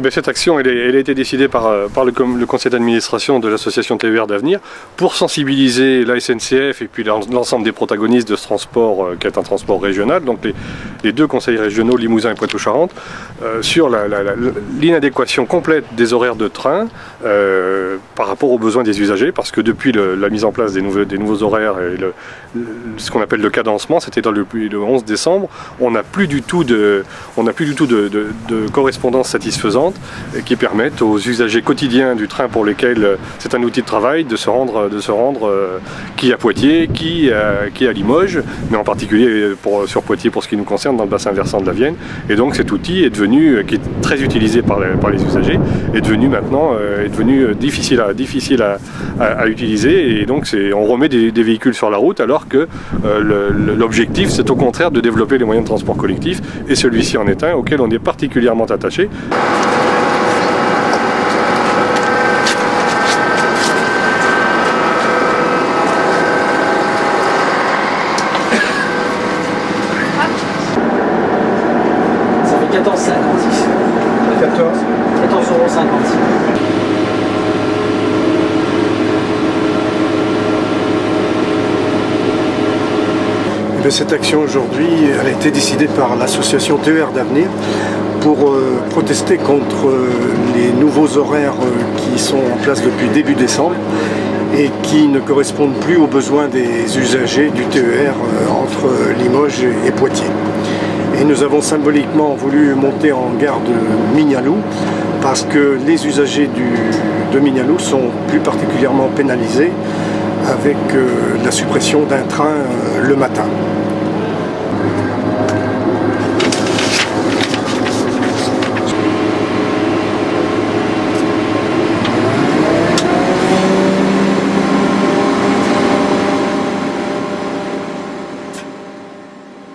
Eh bien, cette action, elle a été décidée par le conseil d'administration de l'association TER d'Avenir pour sensibiliser la SNCF et puis l'ensemble des protagonistes de ce transport qui est un transport régional, donc les deux conseils régionaux, Limousin et Poitou-Charentes, sur l'inadéquation complète des horaires de train par rapport aux besoins des usagers, parce que depuis la mise en place des nouveaux horaires et ce qu'on appelle le cadencement, c'était depuis le 11 décembre, on n'a plus du tout de correspondance satisfaisante qui permettent aux usagers quotidiens du train pour lesquels c'est un outil de travail de se rendre qui à Poitiers, qui à Limoges, mais en particulier sur Poitiers pour ce qui nous concerne dans le bassin versant de la Vienne. Et donc cet outil qui est très utilisé par les usagers, est devenu maintenant difficile à utiliser, et donc on remet des véhicules sur la route alors que l'objectif c'est au contraire de développer les moyens de transport collectif, et celui-ci en est un auquel on est particulièrement attaché. Ça fait 14,56. 14,56 €. Cette action aujourd'hui, elle a été décidée par l'association TER d'Avenir pour protester contre les nouveaux horaires qui sont en place depuis début décembre et qui ne correspondent plus aux besoins des usagers du TER entre Limoges et Poitiers. Et nous avons symboliquement voulu monter en gare de Mignaloux parce que les usagers de Mignaloux sont plus particulièrement pénalisés avec la suppression d'un train le matin.